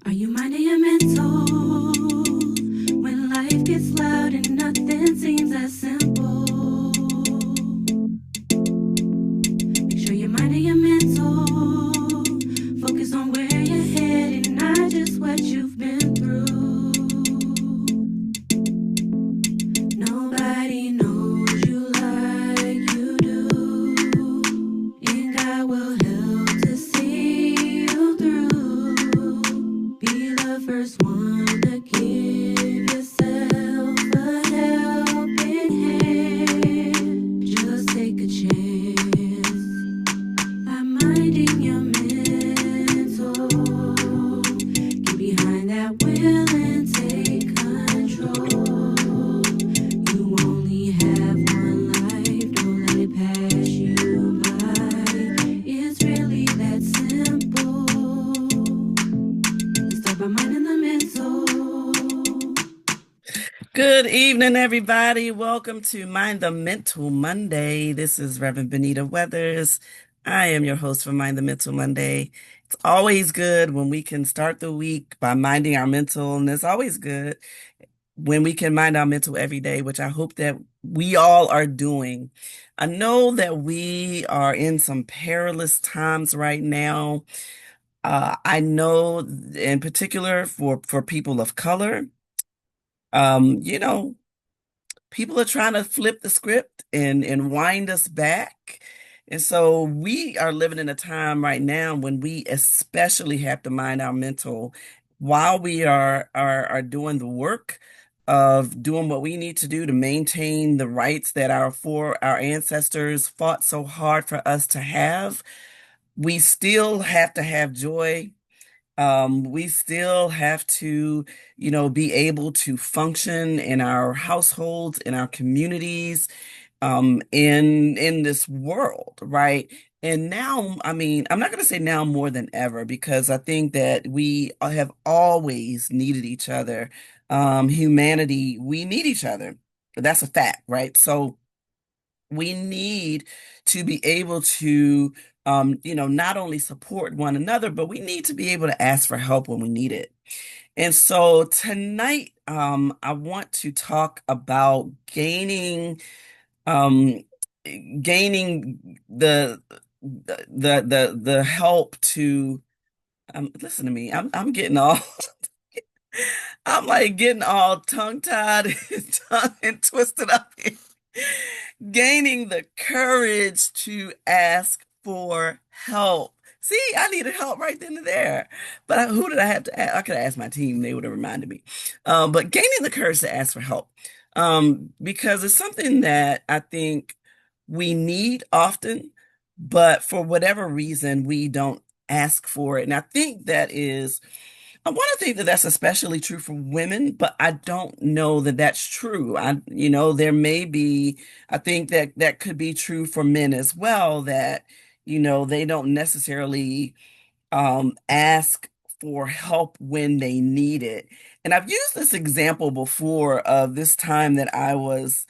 Are you minding your mental when life gets loud and nothing seems as simple? Make sure you're minding your mental. Focus on where you're headed, not just what you've been through. Nobody knows you like you do, and God will help to see you through. Be the first one to give yourself a helping hand. Just take a chance by minding your mental. Get behind that wheel and take control. You only have one life, don't let it pass you by. It's really that simple. Let's start by minding the mental. Good evening, everybody. Welcome to Mind the Mental Monday. This is Reverend Benita Weathers. I am your host for Mind the Mental Monday. It's always good when we can start the week by minding our mental, and it's always good when we can mind our mental every day, which I hope that we all are doing. I know that we are in some perilous times right now. I know in particular for people of color, you know, people are trying to flip the script and wind us back. And so we are living in a time right now when we especially have to mind our mental while we are doing the work of doing what we need to do to maintain the rights that our ancestors fought so hard for us to have. We still have to have joy. We still have to, be able to function in our households, in our communities, in this world, right? And now, I mean, I'm not going to say now more than ever because I think that we have always needed each other. Humanity, we need each other. That's a fact, right? So we need to be able to not only support one another, but we need to be able to ask for help when we need it. And so tonight, I want to talk about um gaining the help to listen to me. I'm getting all I'm like getting all tongue-tied and tongue and twisted up here. Gaining the courage to ask for help. See, I needed help right then and there. But who did I have to ask? I could have asked my team, they would have reminded me. But gaining the courage to ask for help. Because it's something that I think we need often, but for whatever reason, we don't ask for it. And I think I want to think that that's especially true for women, but I don't know that that's true. There may be, I think that that could be true for men as well, that, they don't necessarily ask for help when they need it. And I've used this example before of this time that I was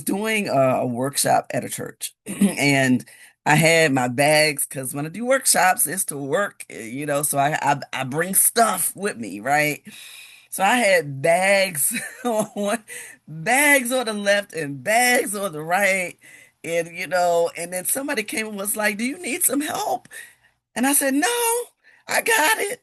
doing a workshop at a church and I had my bags because when I do workshops, it's to work, so I bring stuff with me, right? So I had bags bags on the left and bags on the right. And and then somebody came and was like, "Do you need some help?" And I said, "No, I got it.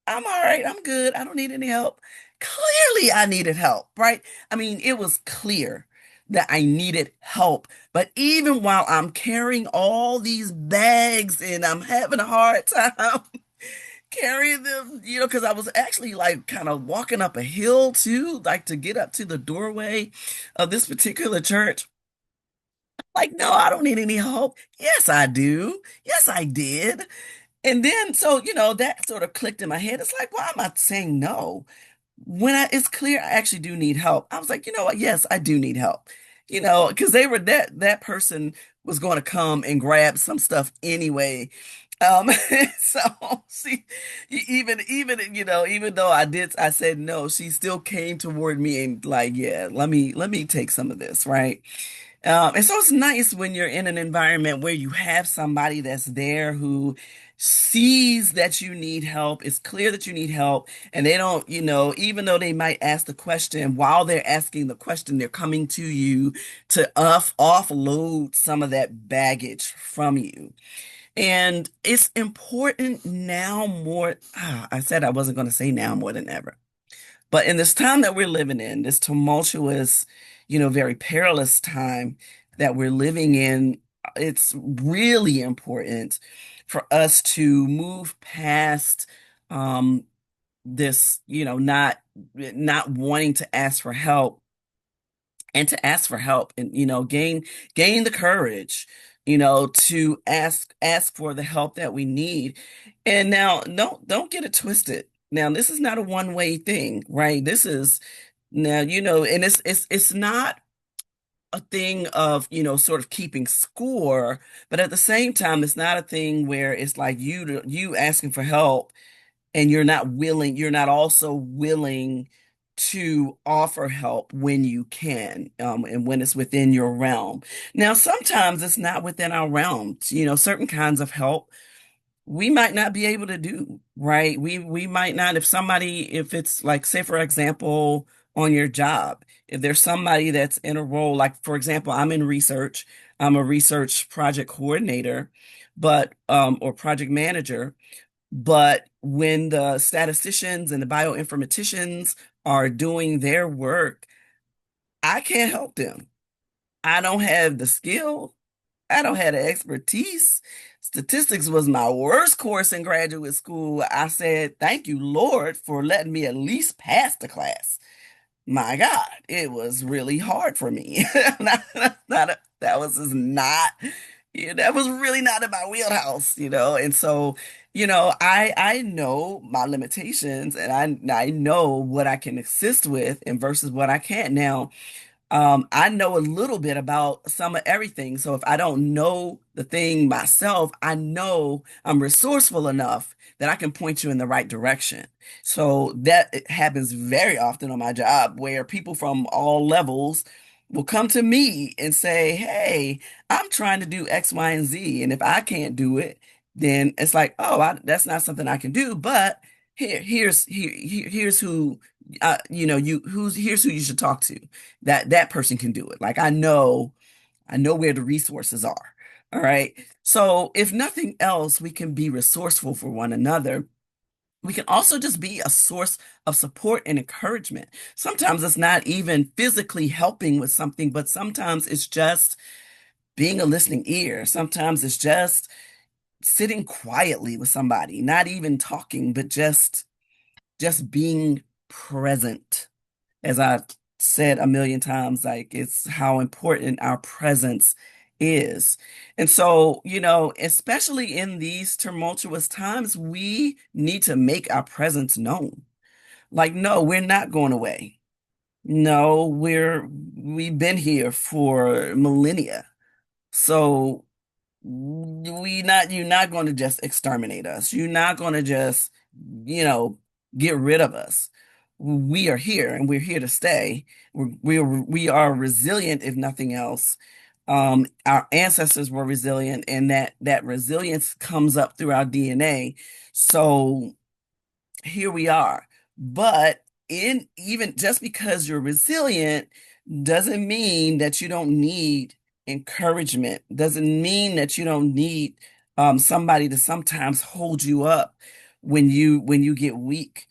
I'm all right. I'm good. I don't need any help." Clearly, I needed help, right? I mean, it was clear that I needed help. But even while I'm carrying all these bags and I'm having a hard time carrying them, because I was actually like kind of walking up a hill too, like to get up to the doorway of this particular church. Like, no, I don't need any help. Yes, I do. Yes, I did. And then, so, that sort of clicked in my head. It's like, why am I saying no? It's clear I actually do need help. I was like, you know what? Yes, I do need help. Because that person was going to come and grab some stuff anyway. Um, so she even though I said no, she still came toward me and like, yeah, let me take some of this, right? And so it's nice when you're in an environment where you have somebody that's there who sees that you need help. It's clear that you need help. And they don't, even though they might ask the question, while they're asking the question, they're coming to you to offload some of that baggage from you. And it's important now more. I said I wasn't going to say now more than ever. But in this time that we're living in, this tumultuous, very perilous time that we're living in, it's really important for us to move past um, this, not wanting to ask for help and to ask for help and gain the courage to ask for the help that we need. And now don't get it twisted. Now this is not a one-way thing, right? This is now, and it's not a thing of sort of keeping score, but at the same time it's not a thing where it's like you asking for help and you're not also willing to offer help when you can, and when it's within your realm. Now, sometimes it's not within our realm. Certain kinds of help we might not be able to do, right? We might not, if it's like, say, for example, on your job, if there's somebody that's in a role, like, for example, I'm in research, I'm a research project coordinator, but, or project manager. But when the statisticians and the bioinformaticians are doing their work, I can't help them. I don't have the skill. I don't have the expertise. Statistics was my worst course in graduate school. I said, thank you, Lord, for letting me at least pass the class. My God, it was really hard for me. That was just not, that was really not in my wheelhouse. And so, I know my limitations and I know what I can assist with and versus what I can't. Now, I know a little bit about some of everything. So if I don't know the thing myself, I know I'm resourceful enough that I can point you in the right direction. So that it happens very often on my job where people from all levels will come to me and say, "Hey, I'm trying to do X, Y, and Z. And if I can't do it, then it's like, oh, that's not something I can do. But here's who, here's who you should talk to, that person can do it. Like I know where the resources are. All right. So if nothing else, we can be resourceful for one another. We can also just be a source of support and encouragement. Sometimes it's not even physically helping with something, but sometimes it's just being a listening ear. Sometimes it's just sitting quietly with somebody, not even talking, but just being present. As I've said a million times, like it's how important our presence is. And so, especially in these tumultuous times, we need to make our presence known. Like, no, we're not going away. No, we've been here for millennia. So you're not going to just exterminate us. You're not going to just, you know, get rid of us. We are here and we're here to stay. We are resilient, if nothing else. Our ancestors were resilient, and that resilience comes up through our DNA. So here we are. But in even just because you're resilient doesn't mean that you don't need encouragement, doesn't mean that you don't need somebody to sometimes hold you up when you get weak.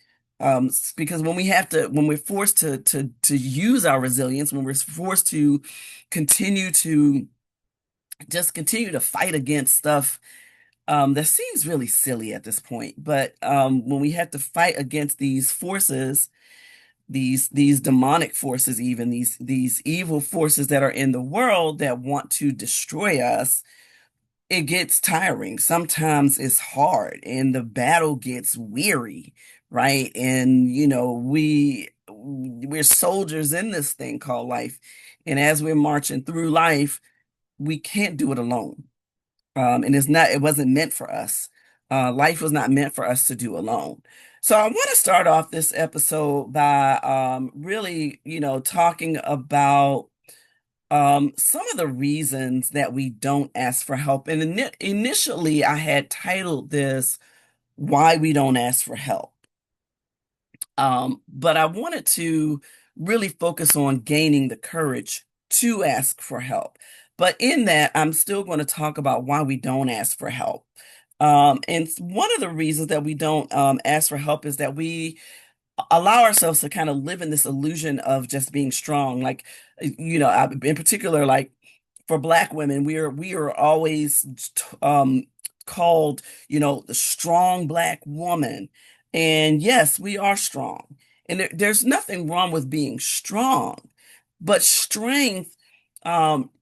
Because when we're forced to use our resilience, when we're forced to continue to continue to fight against stuff that seems really silly at this point. But when we have to fight against these forces, these demonic forces, even these evil forces that are in the world that want to destroy us, it gets tiring. Sometimes it's hard and the battle gets weary, right? And we're soldiers in this thing called life. And as we're marching through life, we can't do it alone. And it wasn't meant for us. Life was not meant for us to do alone. So I want to start off this episode by really, talking about Some of the reasons that we don't ask for help, and initially I had titled this "Why We Don't Ask for Help." But I wanted to really focus on gaining the courage to ask for help. But in that, I'm still going to talk about why we don't ask for help. And one of the reasons that we don't ask for help is that we allow ourselves to kind of live in this illusion of just being strong. Like, in particular, like for Black women, we are always called, the strong Black woman. And yes, we are strong. And there's nothing wrong with being strong, but strength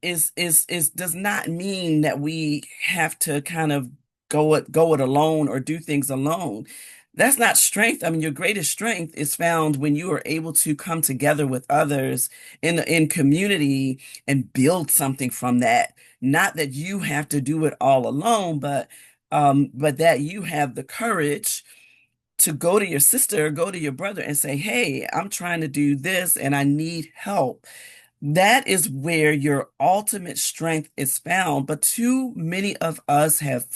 is does not mean that we have to kind of go it alone or do things alone. That's not strength. I mean, your greatest strength is found when you are able to come together with others in community and build something from that. Not that you have to do it all alone, but that you have the courage to go to your sister, go to your brother and say, "Hey, I'm trying to do this and I need help." That is where your ultimate strength is found. But too many of us have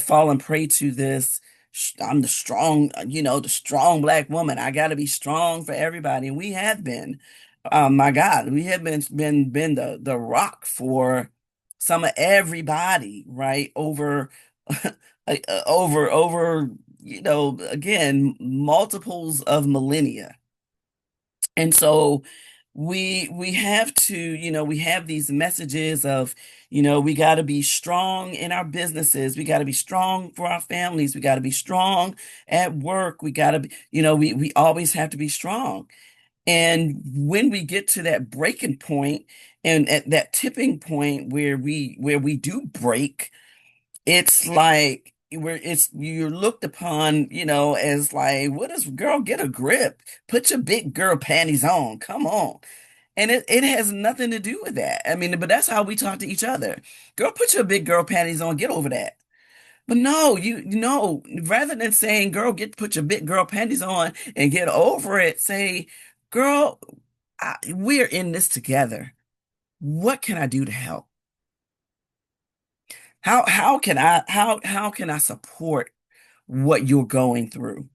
fallen prey to this. I'm the strong, the strong Black woman. I got to be strong for everybody, and we have been. My God, we have been the rock for some of everybody, right? Over, over, again, multiples of millennia. And so we have to, we have these messages of, we got to be strong in our businesses. We got to be strong for our families. We got to be strong at work. We got to be, we always have to be strong. And when we get to that breaking point and at that tipping point where we do break, it's like where you're looked upon, as like, what is girl, get a grip, put your big girl panties on, come on. And it has nothing to do with that. I mean, but that's how we talk to each other. Girl, put your big girl panties on, get over that. But no, you know, rather than saying, girl, put your big girl panties on and get over it, say, girl, we're in this together. What can I do to help? How can I support what you're going through?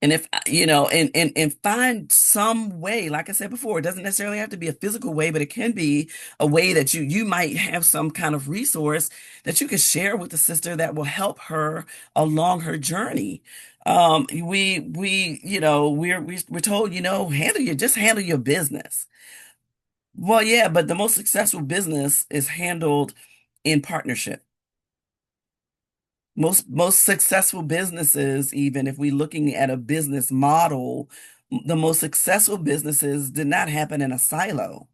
And if and find some way, like I said before, it doesn't necessarily have to be a physical way, but it can be a way that you might have some kind of resource that you can share with the sister that will help her along her journey. We're told, just handle your business. Well, yeah, but the most successful business is handled in partnership. Most successful businesses, even if we're looking at a business model, the most successful businesses did not happen in a silo.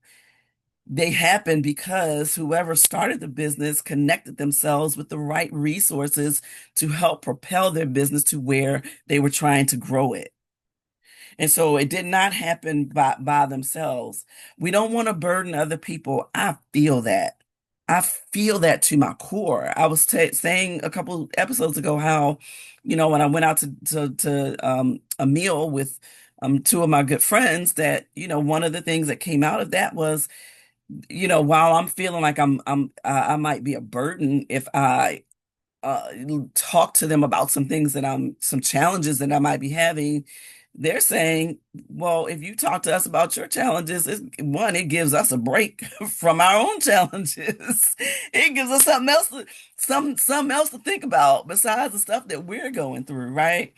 They happened because whoever started the business connected themselves with the right resources to help propel their business to where they were trying to grow it. And so it did not happen by themselves. We don't want to burden other people. I feel that. I feel that to my core. I was saying a couple episodes ago how, when I went out to a meal with two of my good friends, that, one of the things that came out of that was, while I'm feeling like I might be a burden if I uh, talk to them about some challenges that I might be having, they're saying, well, if you talk to us about your challenges, it gives us a break from our own challenges. It gives us something else to think about besides the stuff that we're going through, right?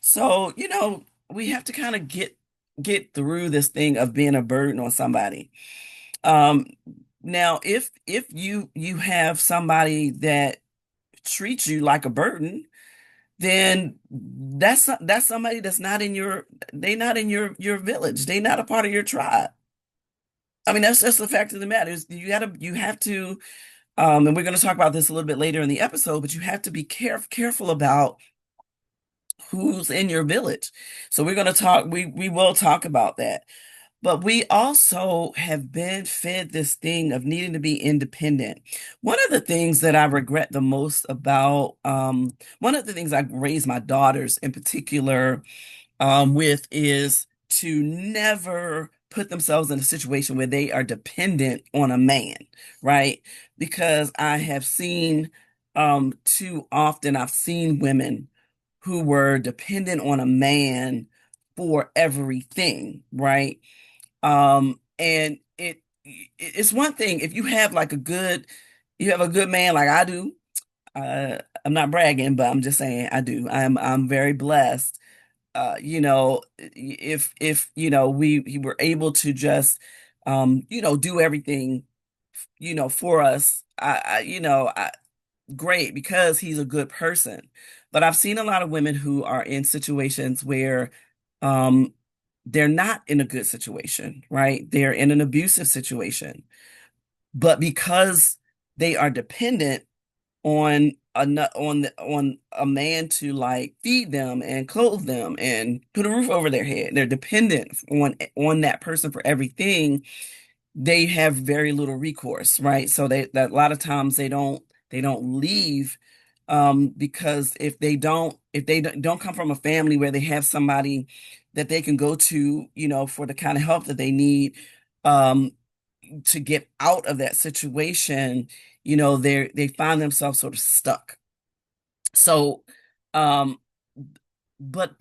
So, we have to kind of get through this thing of being a burden on somebody. Um, Now, if you have somebody that treats you like a burden, then that's somebody that's not in your village. They not a part of your tribe. I mean, that's just the fact of the matter is you have to and we're going to talk about this a little bit later in the episode, but you have to be careful about who's in your village. So we will talk about that. But we also have been fed this thing of needing to be independent. One of the things that I regret the most about, one of the things I raise my daughters in particular with is to never put themselves in a situation where they are dependent on a man, right? Because I have seen too often I've seen women who were dependent on a man for everything, right? And it's one thing if you have like you have a good man like I do. I'm not bragging, but I'm just saying I do. I'm very blessed. If we were able to just do everything for us, great because he's a good person. But I've seen a lot of women who are in situations where um they're not in a good situation, right? They're in an abusive situation. But because they are dependent on a man to like feed them and clothe them and put a roof over their head, they're dependent on that person for everything. They have very little recourse, right? So that a lot of times they don't leave because if they don't come from a family where they have somebody that they can go to, for the kind of help that they need um to get out of that situation, they find themselves sort of stuck. So um but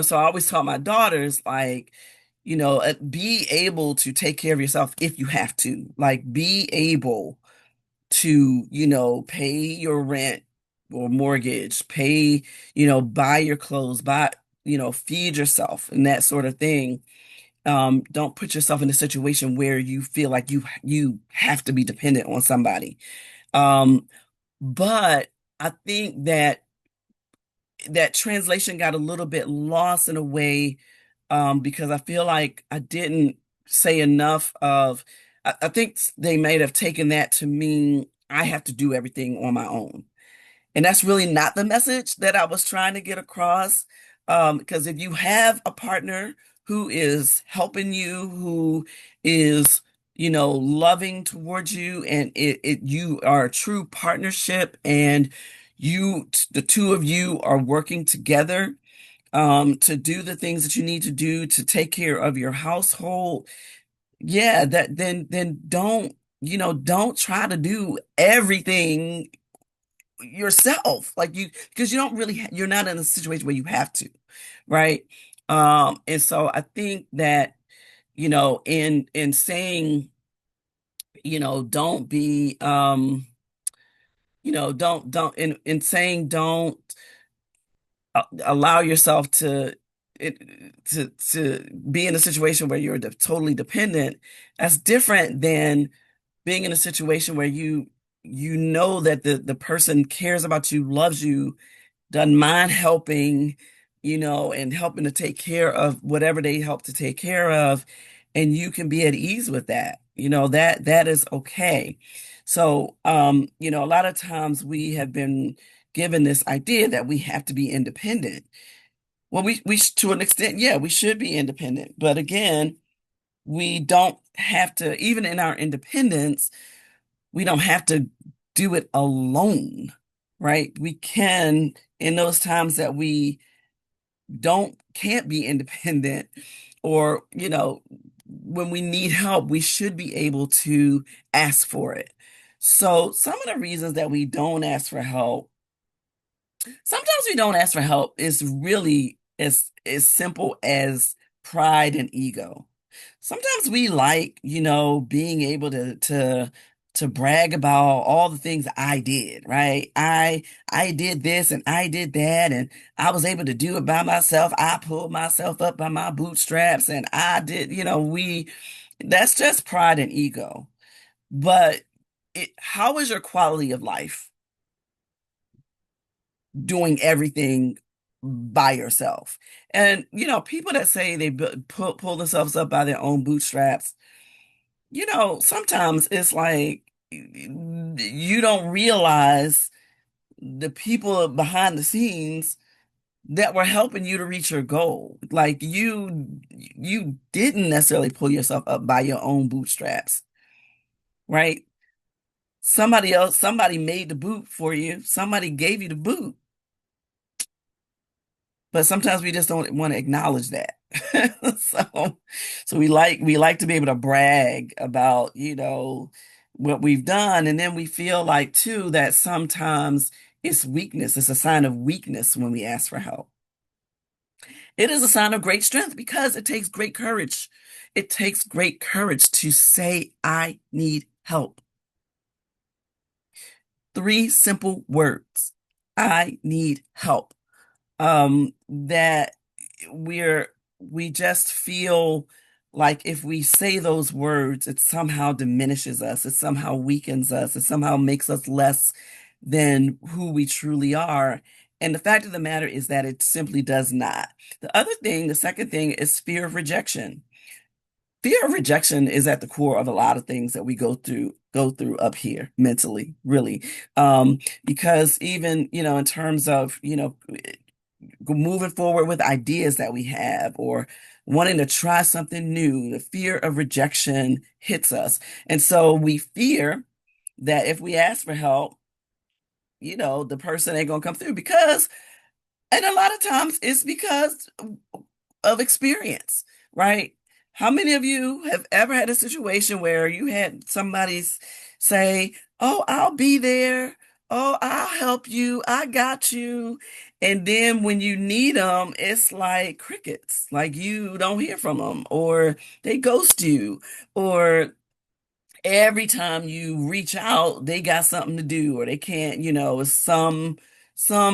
so I always tell my daughters like be able to take care of yourself if you have to. Like, be able to, pay your rent or mortgage, pay, buy your clothes, feed yourself and that sort of thing. Don't put yourself in a situation where you feel like you have to be dependent on somebody. Um, but I think that translation got a little bit lost in a way, because I feel like I didn't say enough of, I think they might have taken that to mean I have to do everything on my own. And that's really not the message that I was trying to get across. Because if you have a partner who is helping you, who is, loving towards you, and you are a true partnership, and the two of you are working together, to do the things that you need to do to take care of your household. Yeah, then don't try to do everything yourself, like because you don't really you're not in a situation where you have to, right? And so I think that in saying, don't be don't in saying don't allow yourself it, to be in a situation where you're totally dependent. That's different than being in a situation where you know that the person cares about you, loves you, doesn't mind helping, and helping to take care of whatever they help to take care of, and you can be at ease with that. That is okay. So, a lot of times we have been given this idea that we have to be independent. Well, to an extent, yeah, we should be independent. But again, we don't have to, even in our independence, we don't have to do it alone, right? We can, in those times that we can't be independent, or, when we need help, we should be able to ask for it. So some of the reasons that we don't ask for help, sometimes we don't ask for help, is really as simple as pride and ego. Sometimes we like, being able to brag about all the things I did, right? I did this and I did that, and I was able to do it by myself. I pulled myself up by my bootstraps, and I did, that's just pride and ego. But how is your quality of life doing everything by yourself? And people that say they pull themselves up by their own bootstraps, sometimes it's like you don't realize the people behind the scenes that were helping you to reach your goal. Like, you didn't necessarily pull yourself up by your own bootstraps, right? Somebody made the boot for you. Somebody gave you the boot. but sometimes we just don't want to acknowledge that. So, so we like to be able to brag about, what we've done, and then we feel like too that sometimes it's weakness. It's a sign of weakness when we ask for help. It is a sign of great strength because it takes great courage. It takes great courage to say, I need help. Three simple words. I need help. That we just feel like if we say those words, it somehow diminishes us, it somehow weakens us, it somehow makes us less than who we truly are. And the fact of the matter is that it simply does not. The second thing is fear of rejection. Fear of rejection is at the core of a lot of things that we go through up here mentally, really. Because even, in terms of, moving forward with ideas that we have or wanting to try something new, the fear of rejection hits us. And so we fear that if we ask for help, the person ain't gonna come through because, and a lot of times it's because of experience, right? How many of you have ever had a situation where you had somebody say, "Oh, I'll be there. Oh, I'll help you. I got you." And then when you need them, it's like crickets, like you don't hear from them, or they ghost you, or every time you reach out, they got something to do or they can't, it's some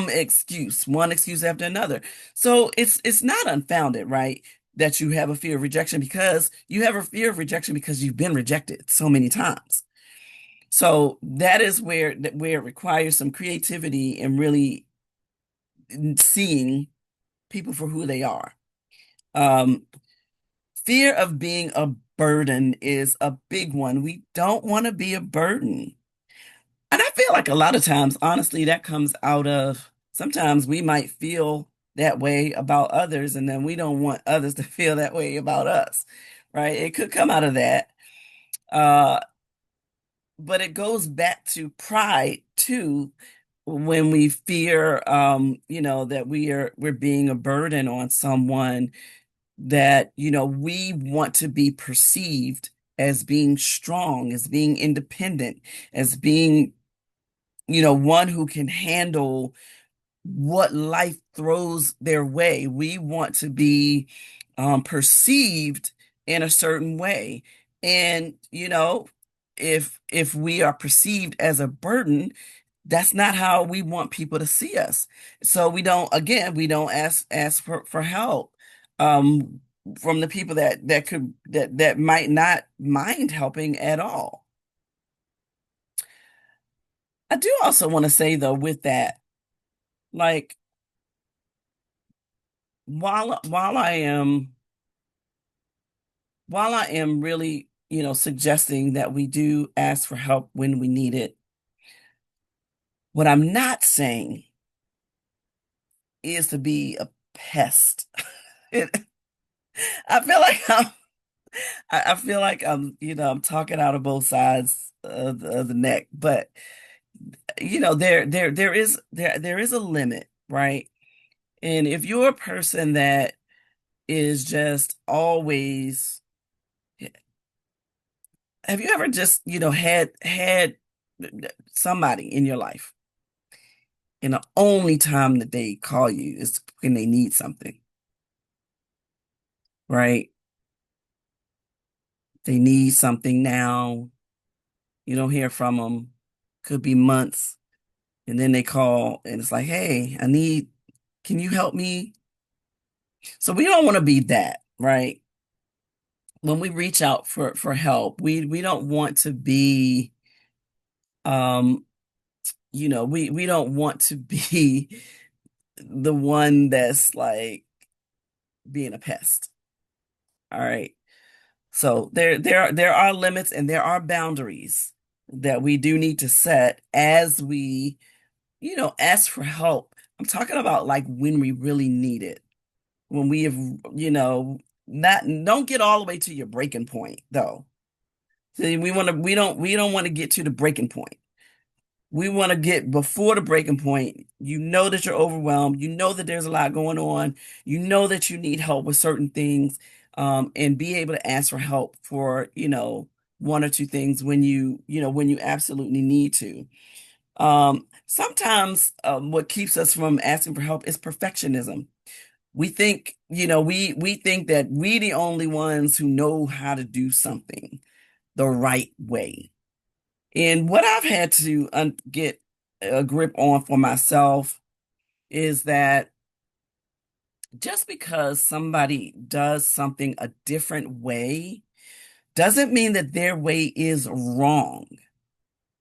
excuse, one excuse after another. So it's not unfounded, right? That you have a fear of rejection because you have a fear of rejection because you've been rejected so many times. So that is where it requires some creativity and really seeing people for who they are. Um, Fear of being a burden is a big one. We don't want to be a burden. And I feel like a lot of times, honestly, that comes out of sometimes we might feel that way about others, and then we don't want others to feel that way about us, right? It could come out of that. Uh, but it goes back to pride too, when we fear, that we're being a burden on someone, that, we want to be perceived as being strong, as being independent, as being, one who can handle what life throws their way. We want to be perceived in a certain way. And, if we are perceived as a burden, that's not how we want people to see us. So we don't ask for help um, from the people that might not mind helping at all. I do also want to say though, with that, like while I am really, suggesting that we do ask for help when we need it, what I'm not saying is to be a pest. It- I feel like I feel like I'm talking out of both sides of the neck, but there is a limit, right? And if you're a person that is just always, have you ever just, had somebody in your life and the only time that they call you is when they need something, right? They need something now. You don't hear from them. Could be months. And then they call and it's like, hey, can you help me? So we don't want to be that, right? When we reach out for help, we don't want to be, um, we don't want to be the one that's like being a pest. All right. So there are limits and there are boundaries that we do need to set as we, ask for help. I'm talking about like when we really need it. When we have, not don't get all the way to your breaking point though. See, we don't want to get to the breaking point. We want to get before the breaking point. You know that you're overwhelmed. You know that there's a lot going on. You know that you need help with certain things, and be able to ask for help for, one or two things when when you absolutely need to. Sometimes what keeps us from asking for help is perfectionism. We think, we think that we the only ones who know how to do something the right way. And what I've had to get a grip on for myself is that just because somebody does something a different way doesn't mean that their way is wrong.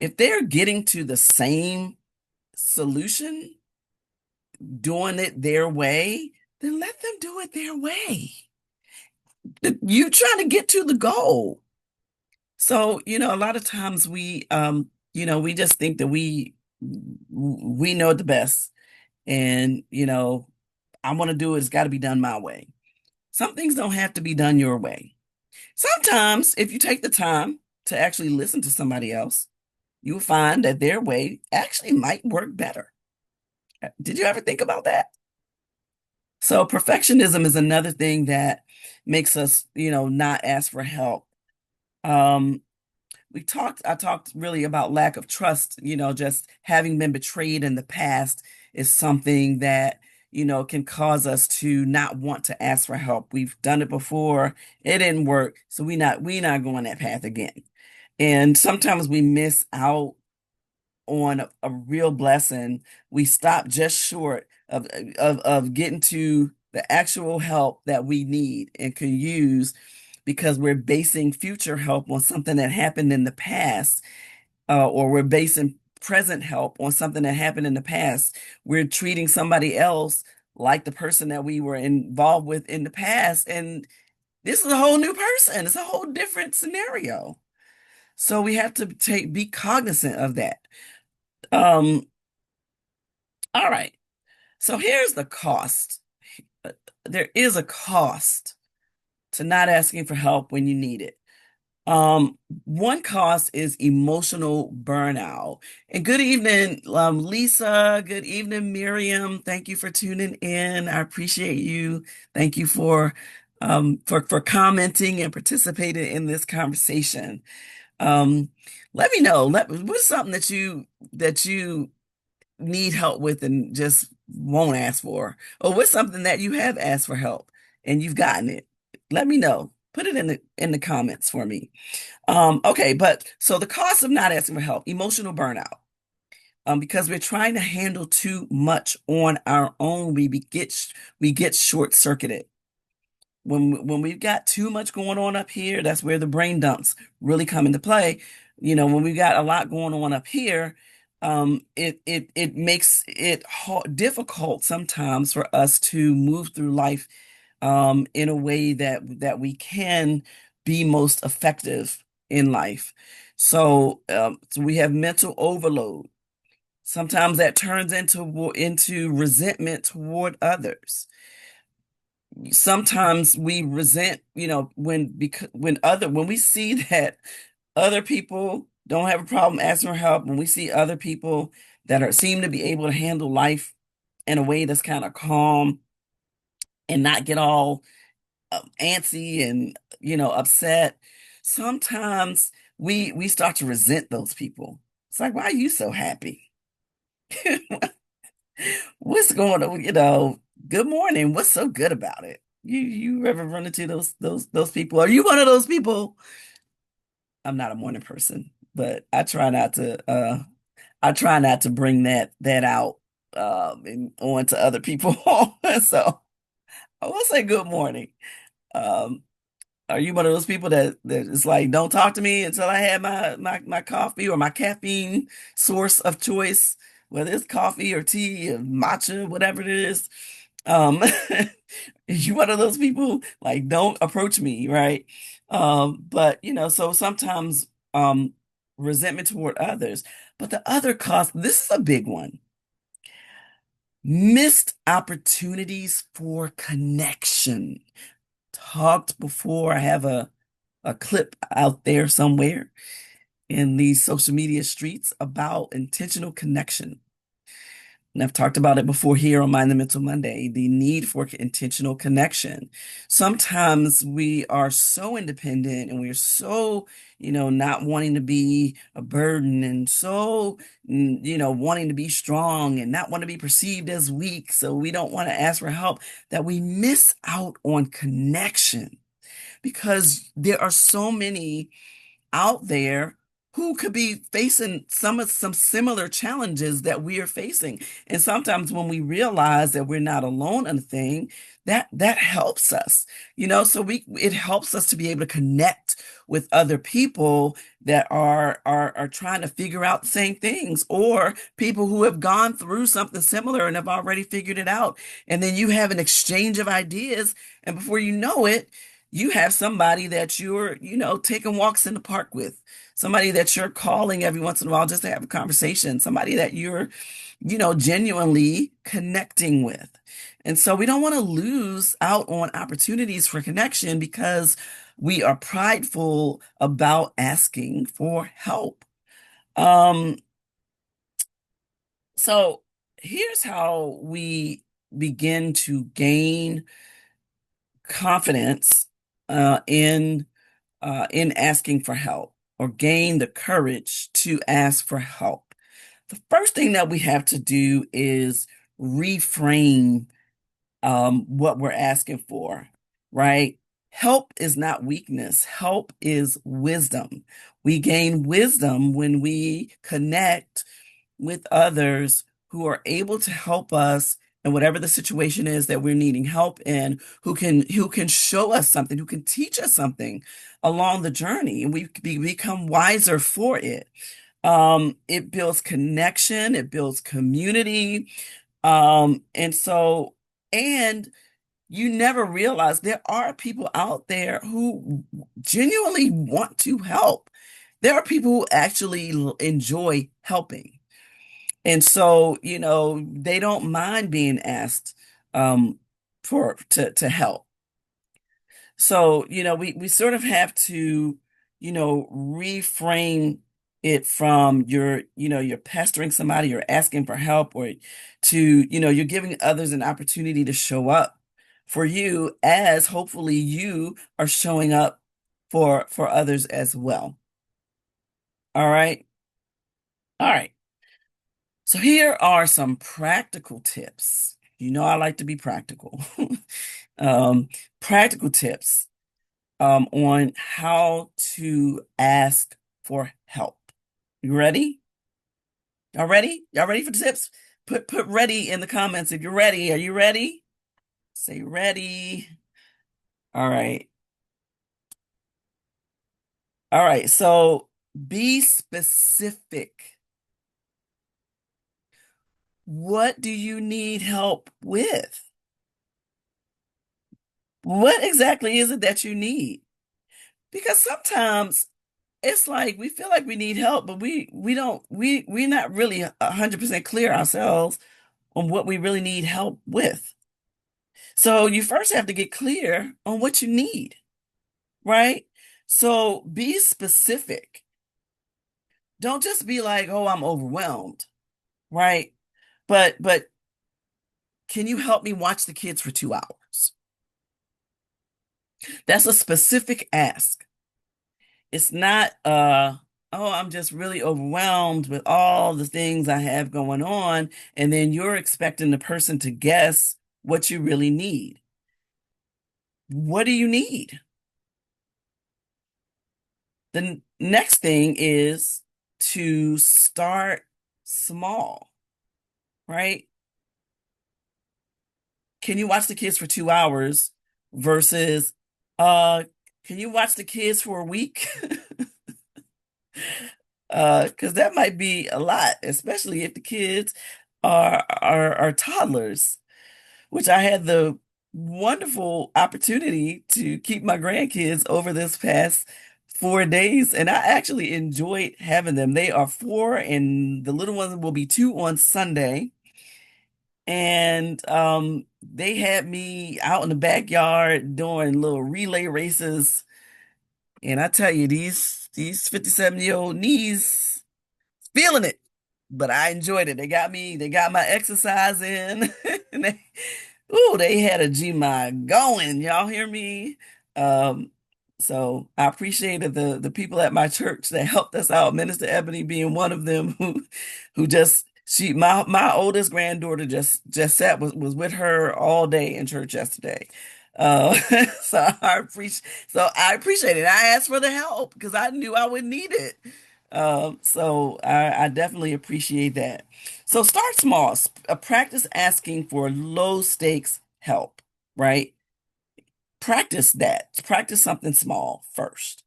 If they're getting to the same solution, doing it their way, then let them do it their way. You trying to get to the goal. So, a lot of times we just think that we know the best. And, I want to do it, it's got to be done my way. Some things don't have to be done your way. Sometimes, if you take the time to actually listen to somebody else, you'll find that their way actually might work better. Did you ever think about that? So, perfectionism is another thing that makes us, not ask for help. Um, I talked really about lack of trust, just having been betrayed in the past is something that, can cause us to not want to ask for help. We've done it before, it didn't work, so we not going that path again. And sometimes we miss out on a real blessing. We stop just short of getting to the actual help that we need and can use because we're basing future help on something that happened in the past, or we're basing present help on something that happened in the past. We're treating somebody else like the person that we were involved with in the past, and this is a whole new person. It's a whole different scenario. So we have to be cognizant of that. Um, all right. So here's the cost. There is a cost to not asking for help when you need it. One cost is emotional burnout. And good evening, Lisa. Good evening, Miriam. Thank you for tuning in. I appreciate you. Thank you for commenting and participating in this conversation. Um, Let me know. What's something that you need help with and just won't ask for, or what's something that you have asked for help and you've gotten it. Let me know. Put it in the comments for me. Okay, but so the cost of not asking for help, emotional burnout. Because we're trying to handle too much on our own, we get short-circuited. When we've got too much going on up here, that's where the brain dumps really come into play. When we've got a lot going on up here, it makes it difficult sometimes for us to move through life in a way that we can be most effective in life. So we have mental overload. Sometimes that turns into resentment toward others. Sometimes we resent, when we see that other people don't have a problem asking for help, when we see other people that seem to be able to handle life in a way that's kind of calm and not get all antsy and upset. Sometimes we start to resent those people. It's like, why are you so happy? What's going on? Good morning. What's so good about it? You ever run into those people? Are you one of those people? I'm not a morning person, but I try not to bring that out and on to other people. So I will say good morning. Um, Are you one of those people that is like, don't talk to me until I have my coffee or my caffeine source of choice, whether it's coffee or tea or matcha, whatever it is? Um, you one of those people like, don't approach me, right? But so sometimes resentment toward others. But the other cost, this is a big one. Missed opportunities for connection. Talked before. I have a clip out there somewhere. in these social media streets about intentional connection. And I've talked about it before here on Mind the Mental Monday, the need for intentional connection. Sometimes we are so independent and we're so, not wanting to be a burden and so, wanting to be strong and not want to be perceived as weak. So we don't want to ask for help that we miss out on connection because there are so many out there who could be facing some similar challenges that we are facing. And sometimes when we realize that we're not alone in a thing, that helps us, so it helps us to be able to connect with other people that are trying to figure out the same things, or people who have gone through something similar and have already figured it out. And then you have an exchange of ideas, and before you know it, you have somebody that you're, taking walks in the park with, somebody that you're calling every once in a while just to have a conversation, somebody that you're, genuinely connecting with. And so we don't want to lose out on opportunities for connection because we are prideful about asking for help. Um, so here's how we begin to gain confidence in asking for help, or gain the courage to ask for help. The first thing that we have to do is reframe what we're asking for, right? Help is not weakness. Help is wisdom. We gain wisdom when we connect with others who are able to help us in whatever the situation is that we're needing help in, who can show us something, who can teach us something along the journey, and become wiser for it. It builds connection, it builds community. And you never realize there are people out there who genuinely want to help. There are people who actually enjoy helping. And so, they don't mind being asked to help. So, we sort of have to, reframe it from you're pestering somebody, you're asking for help, or to, you're giving others an opportunity to show up for you, as hopefully you are showing up for others as well. All right. All right. So here are some practical tips. I like to be practical. Um, Practical tips on how to ask for help. You ready? Y'all ready? Y'all ready for the tips? Put ready in the comments if you're ready. Are you ready? Say ready. All right. All right. So be specific. What do you need help with? What exactly is it that you need? Because sometimes it's like we feel like we need help, but we don't we're not really 100% clear ourselves on what we really need help with. So you first have to get clear on what you need, right? So be specific. Don't just be like, "Oh, I'm overwhelmed," right? But can you help me watch the kids for 2 hours? That's a specific ask. It's not oh, I'm just really overwhelmed with all the things I have going on, and then you're expecting the person to guess what you really need. What do you need? The next thing is to start small, right? Can you watch the kids for 2 hours versus uh can you watch the kids for a week? Because that might be a lot, especially if the kids are toddlers, which I had the wonderful opportunity to keep my grandkids over this past 4 days, and I actually enjoyed having them. They are 4, and the little one will be 2 on Sunday. And they had me out in the backyard doing little relay races. And I tell you, these 57-year-old knees feeling it, but I enjoyed it. They got my exercise in. And they had a Gmind going. Y'all hear me? Um, so I appreciated the people at my church that helped us out. Minister Ebony being one of them who just my oldest granddaughter just sat was with her all day in church yesterday. Uh, so I appreciate it. I asked for the help because I knew I would need it. So I definitely appreciate that. So start small. Practice asking for low stakes help, right? Practice that. Practice something small first.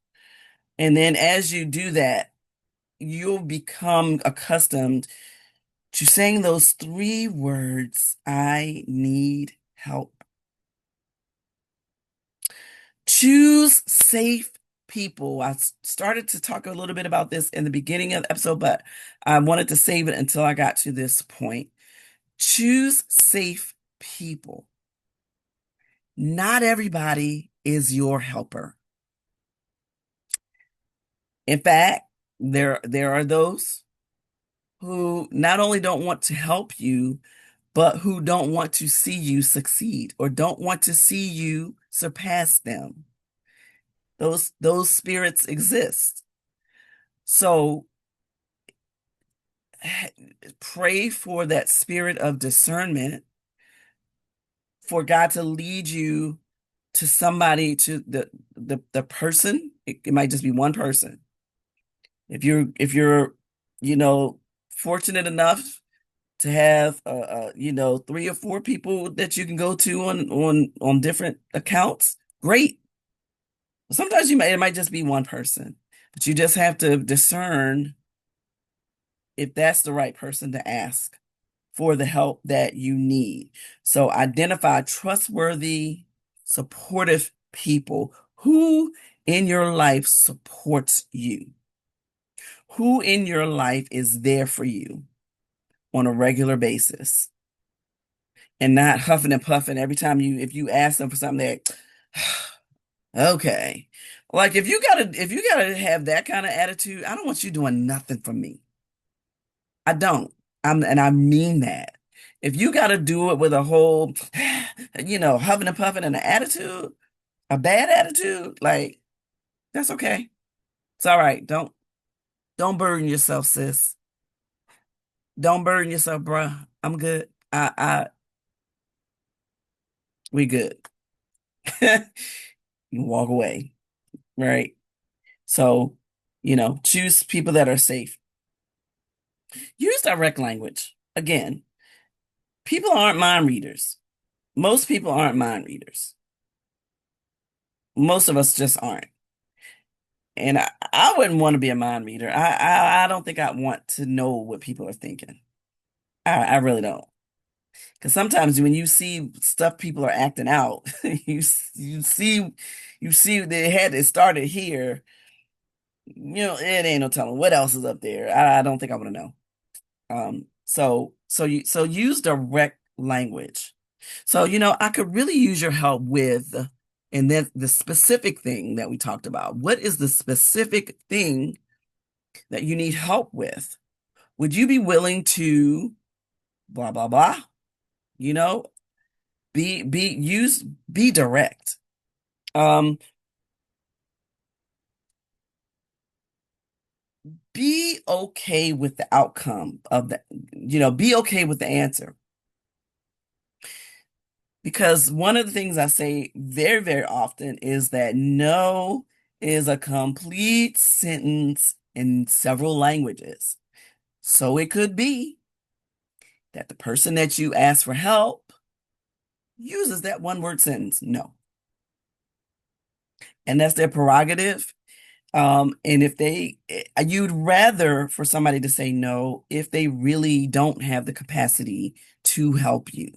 And then as you do that, you'll become accustomed to saying those three words, I need help. Choose safe people. I started to talk a little bit about this in the beginning of the episode, but I wanted to save it until I got to this point. Choose safe people. Not everybody is your helper. In fact, there are those who not only don't want to help you, but who don't want to see you succeed or don't want to see you surpass them. Those spirits exist. So pray for that spirit of discernment for God to lead you to somebody, to the person. It might just be one person. If you're you know fortunate enough to have three or four people that you can go to on different accounts, great. Sometimes it might just be one person, but you just have to discern if that's the right person to ask for the help that you need. So identify trustworthy, supportive people who in your life supports you, who in your life is there for you on a regular basis, and not huffing and puffing every time if you ask them for something that okay. Like if you gotta have that kind of attitude, I don't want you doing nothing for me. I don't. And I mean that. If you got to do it with a whole, huffing and puffing and an attitude, a bad attitude, like that's okay. It's all right. Don't burden yourself, sis. Don't burden yourself, bruh. I'm good. We good. You walk away, right? So, choose people that are safe. Use direct language. Again, people aren't mind readers. Most people aren't mind readers. Most of us just aren't. And I wouldn't want to be a mind reader. I don't think I want to know what people are thinking. I really don't. Because sometimes when you see stuff people are acting out, you see they had it started here. It ain't no telling what else is up there. I don't think I want to know. So use direct language. So, I could really use your help with, and then the specific thing that we talked about. What is the specific thing that you need help with? Would you be willing to blah blah blah? You know, be direct. Um, be okay with the outcome of be okay with the answer. Because one of the things I say very, very often is that no is a complete sentence in several languages. So it could be that the person that you ask for help uses that one word sentence, no. And that's their prerogative. And if you'd rather for somebody to say no if they really don't have the capacity to help you.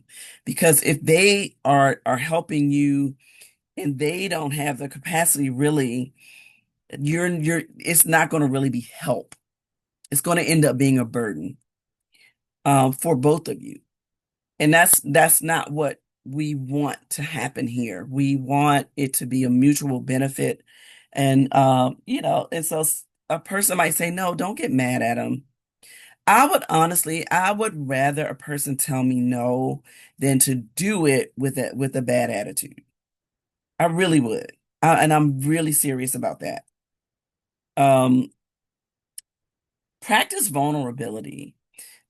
Because if they are helping you and they don't have the capacity really, it's not going to really be help. It's going to end up being a burden for both of you. And that's not what we want to happen here. We want it to be a mutual benefit. And and so a person might say, no, don't get mad at them. I would rather a person tell me no than to do it with a bad attitude. I really would. And I'm really serious about that. Um, Practice vulnerability.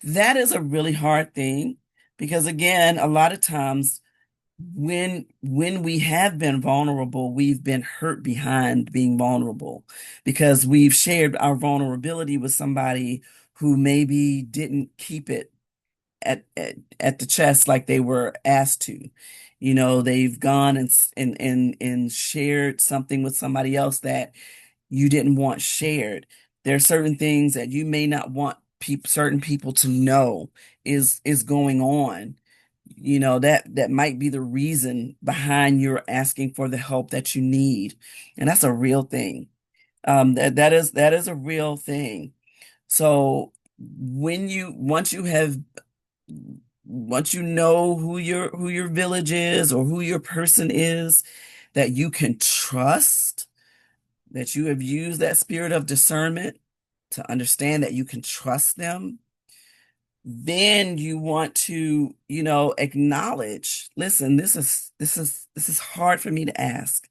That is a really hard thing because again, a lot of times when we have been vulnerable, we've been hurt behind being vulnerable because we've shared our vulnerability with somebody who maybe didn't keep it at the chest like they were asked to. They've gone and shared something with somebody else that you didn't want shared. There are certain things that you may not want certain people to know is going on. That might be the reason behind your asking for the help that you need. And that's a real thing. That is a real thing. So when you once you know who your village is or who your person is that you can trust, that you have used that spirit of discernment to understand that you can trust them, then you want to, acknowledge, listen, this is hard for me to ask.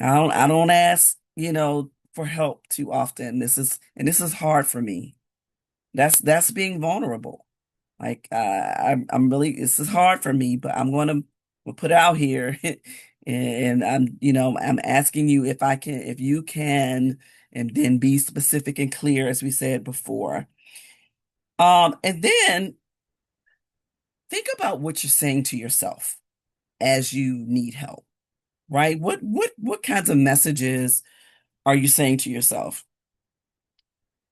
I don't ask, for help too often. This is hard for me. That's being vulnerable. Like I'm really, this is hard for me, but I'm going to put it out here, and I'm asking you if you can, and then be specific and clear as we said before. And then think about what you're saying to yourself as you need help, right? What kinds of messages are you saying to yourself?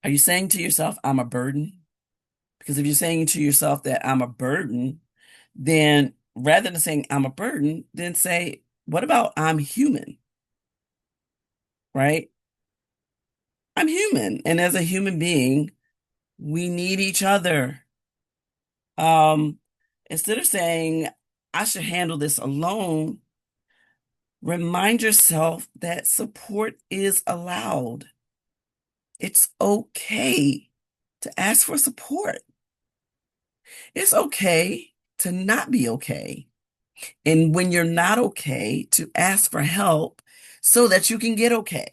Are you saying to yourself, I'm a burden? Because if you're saying to yourself that I'm a burden, then rather than saying I'm a burden, then say, what about I'm human, right? I'm human. And as a human being, we need each other. Um, Instead of saying I should handle this alone, remind yourself that support is allowed. It's okay to ask for support. It's okay to not be okay. And when you're not okay, to ask for help so that you can get okay.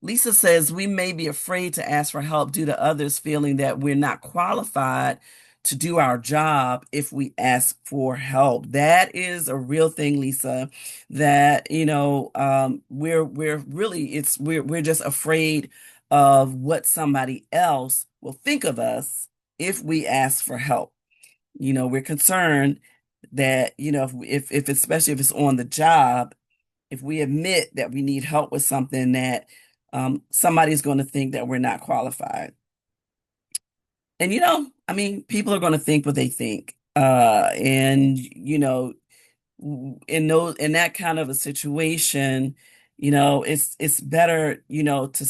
Lisa says we may be afraid to ask for help due to others feeling that we're not qualified to do our job if we ask for help. That is a real thing, Lisa, that we're really we're just afraid of what somebody else will think of us if we ask for help. We're concerned that, if especially if it's on the job, if we admit that we need help with something, that somebody's going to think that we're not qualified. And I mean, people are going to think what they think. And in that kind of a situation, it's better, to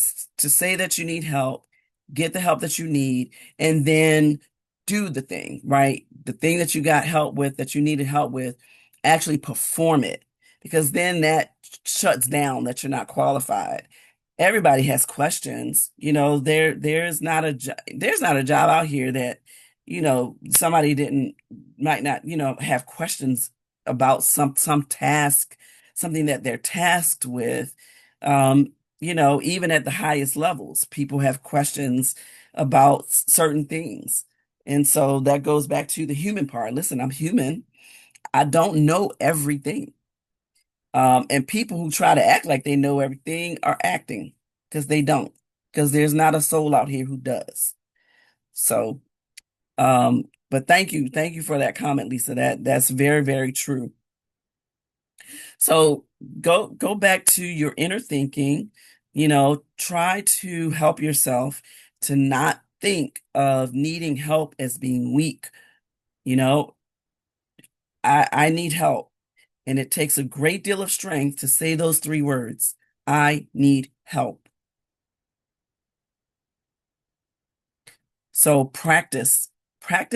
say that you need help, get the help that you need, and then do the thing, right? The thing that you got help with, that you needed help with, actually perform it, because then that shuts down that you're not qualified. Everybody has questions. There's not a job out here that, somebody didn't might not, have questions about some task, something that they're tasked with. Even at the highest levels, people have questions about certain things. And so that goes back to the human part. Listen, I'm human. I don't know everything. And people who try to act like they know everything are acting, because they don't, because there's not a soul out here who does. So, but thank you for that comment, Lisa. That's very, very true. So go back to your inner thinking, try to help yourself to not think of needing help as being weak. You know, I need help. And it takes a great deal of strength to say those three words. I need help. So practice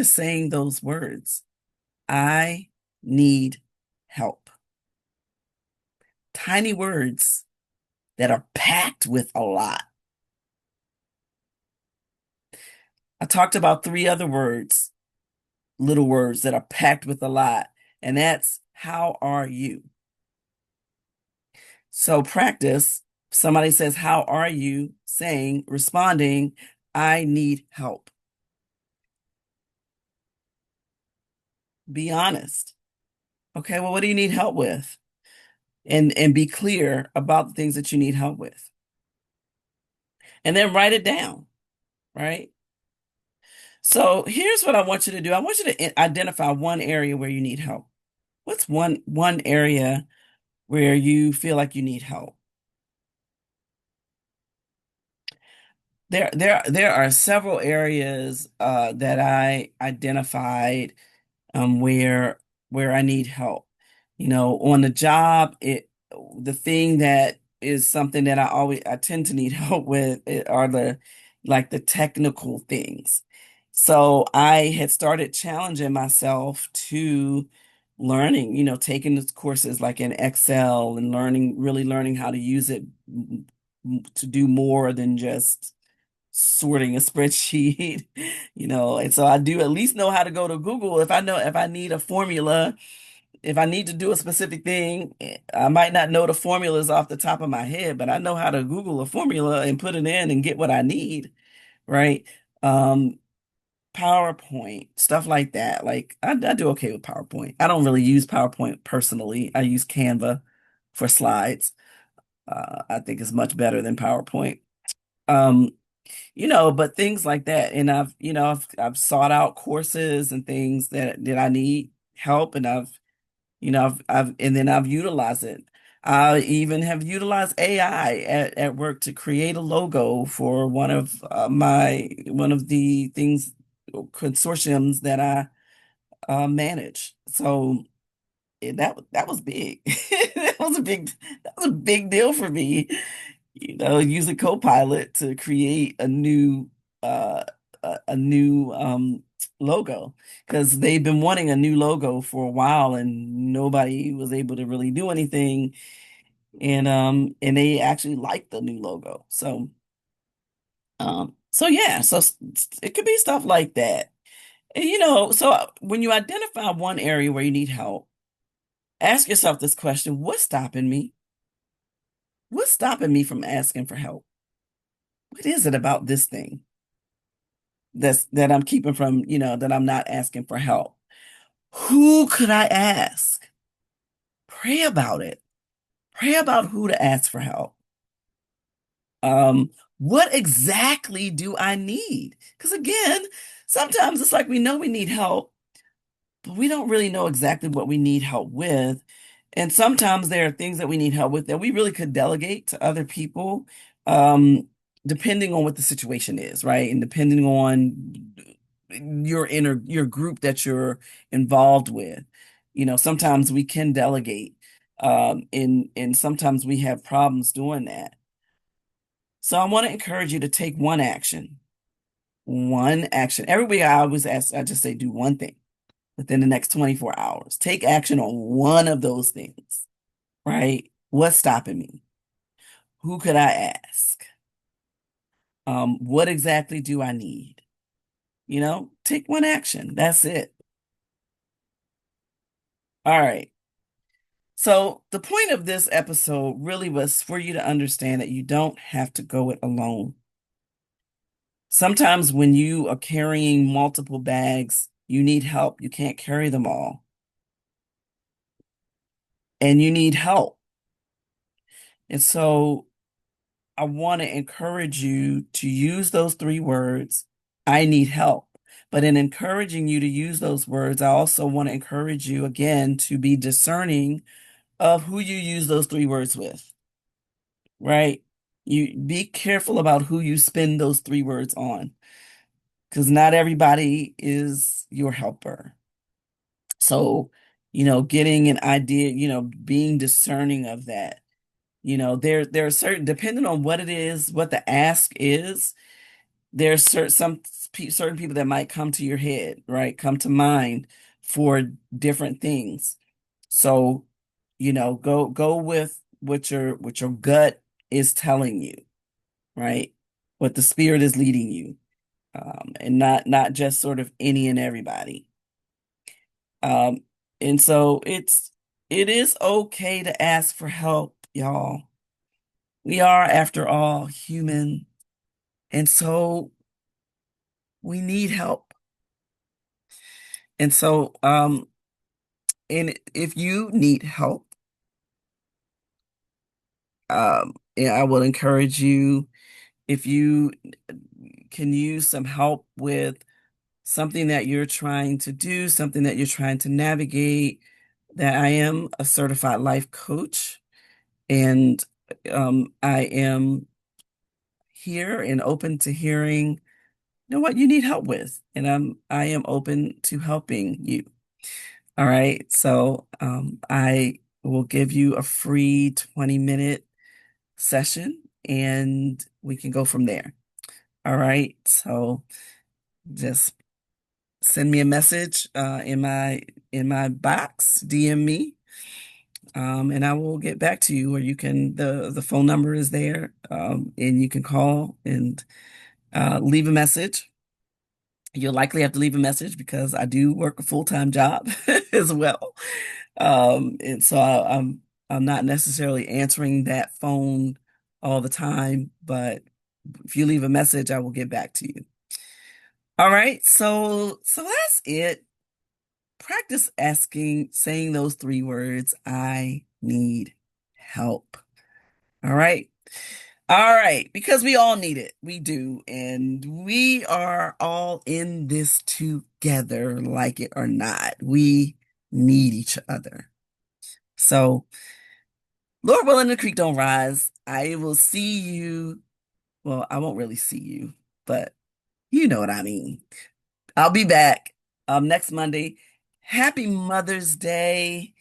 saying those words. I need help. Tiny words, that are packed with a lot. I talked about three other words, little words that are packed with a lot, and that's how are you? So practice, somebody says, how are you? Saying, responding, I need help. Be honest. Okay, well, what do you need help with? And be clear about the things that you need help with. And then write it down, right? So here's what I want you to do. I want you to identify one area where you need help. What's one area where you feel like you need help? There are several areas that I identified where I need help. You know, on the job, the thing that is something that I tend to need help with are the technical things. So I had started challenging myself to learning, taking the courses like in Excel and really learning how to use it to do more than just sorting a spreadsheet, and so I do at least know how to go to Google if I need a formula, if I need to do a specific thing. I might not know the formulas off the top of my head, but I know how to Google a formula and put it in and get what I need, right? Um, PowerPoint, stuff like that. Like I do okay with PowerPoint. I don't really use PowerPoint personally. I use Canva for slides. I think it's much better than PowerPoint. Um, but things like that. And I've sought out courses and things that I need help, and and then I've utilized it. I even have utilized AI at work to create a logo for one of the things, consortiums that I manage. So that was big. That was a big deal for me. Using Copilot to create uh a new logo, because they've been wanting a new logo for a while and nobody was able to really do anything, and they actually liked the new logo. So yeah, it could be stuff like that. And, so when you identify one area where you need help, ask yourself this question: what's stopping me? What's stopping me from asking for help? What is it about this thing that I'm keeping from, that I'm not asking for help? Who could I ask? Pray about it. Pray about who to ask for help. Um, what exactly do I need? Because again, sometimes it's like we know we need help, but we don't really know exactly what we need help with. And sometimes there are things that we need help with that we really could delegate to other people, um, depending on what the situation is, right? And depending on your group that you're involved with. Sometimes we can delegate, and sometimes we have problems doing that. So I want to encourage you to take one action. One action. Every week I always ask, I just say do one thing within the next 24 hours. Take action on one of those things, right? What's stopping me? Who could I ask? What exactly do I need? Take one action. That's it. All right. So the point of this episode really was for you to understand that you don't have to go it alone. Sometimes when you are carrying multiple bags, you need help. You can't carry them all, and you need help. And so I want to encourage you to use those three words, I need help. But in encouraging you to use those words, I also want to encourage you again to be discerning of who you use those three words with, right? You be careful about who you spend those three words on, because not everybody is your helper. So, getting an idea, being discerning of that. There are certain, depending on what it is, what the ask is, there's certain people that might come to your head, right? Come to mind for different things. So, go with what your gut is telling you, right? What the Spirit is leading you, and not just sort of any and everybody. Um, and so it is okay to ask for help, y'all. We are, after all, human, and so we need help. And so, and if you need help, yeah, I will encourage you, if you can use some help with something that you're trying to do, something that you're trying to navigate, that I am a certified life coach, and I am here and open to hearing, you know, what you need help with, and I am open to helping you. All right, so I will give you a free 20-minute session, and we can go from there. All right, so just send me a message in my box, DM me, and I will get back to you. Or you can, the phone number is there, and you can call and leave a message. You'll likely have to leave a message because I do work a full-time job as well. And so I'm not necessarily answering that phone all the time, but if you leave a message, I will get back to you. All right, so that's it. Practice saying those 3 words: I need help. All right. All right, because we all need it. We do. And we are all in this together, like it or not. We need each other. So, Lord willing, the creek don't rise. I will see you. Well, I won't really see you, but you know what I mean. I'll be back next Monday. Happy Mother's Day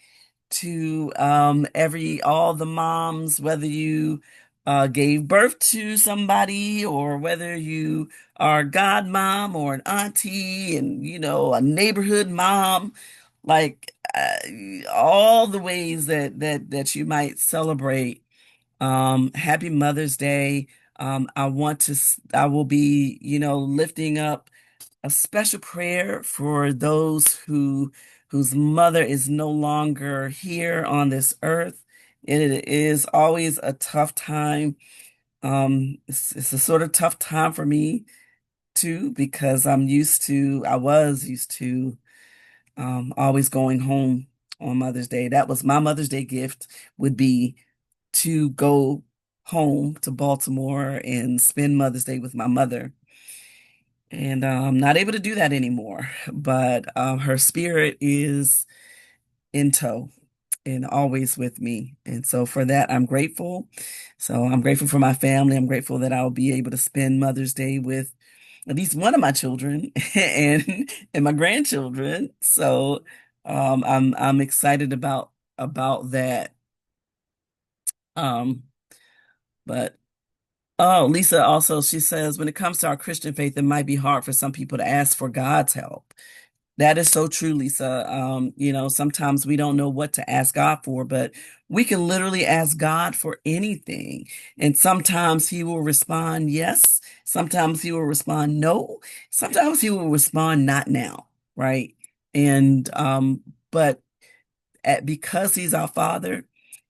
to all the moms, whether you gave birth to somebody, or whether you are a godmom or an auntie, and a neighborhood mom, like all the ways that you might celebrate. Happy Mother's Day. I will be, lifting up a special prayer for those whose mother is no longer here on this earth. It is always a tough time. It's a sort of tough time for me too, because I was used to always going home on Mother's Day. That was my Mother's Day gift, would be to go home to Baltimore and spend Mother's Day with my mother. And I'm not able to do that anymore. But her spirit is in tow and always with me. And so for that, I'm grateful. So I'm grateful for my family. I'm grateful that I'll be able to spend Mother's Day with at least one of my children and my grandchildren. So I'm excited about that. Um, but Oh, Lisa also, she says, when it comes to our Christian faith, it might be hard for some people to ask for God's help. That is so true, Lisa. Sometimes we don't know what to ask God for, but we can literally ask God for anything. And sometimes he will respond yes. Sometimes he will respond no. Sometimes he will respond not now, right? And but because he's our Father,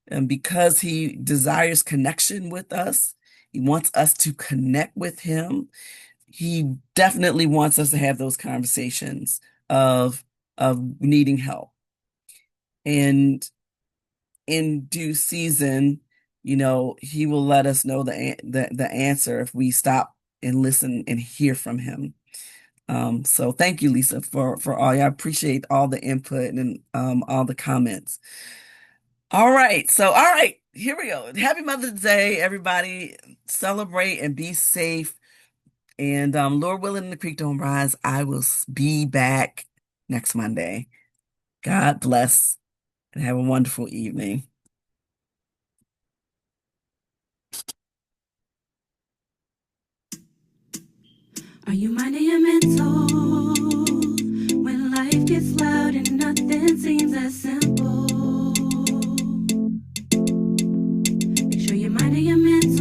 and because he desires connection with us, he wants us to connect with him. He definitely wants us to have those conversations of needing help. And in due season, he will let us know the answer if we stop and listen and hear from him. So thank you, Lisa, for all. I appreciate all the input and all the comments. All right. So, all right, here we go. Happy Mother's Day, everybody. Celebrate and be safe. And Lord willing, the creek don't rise. I will be back next Monday. God bless and have a wonderful evening. Are you minding your mental when life gets loud and nothing seems as simple? Make sure you're minding your mental.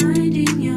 finding your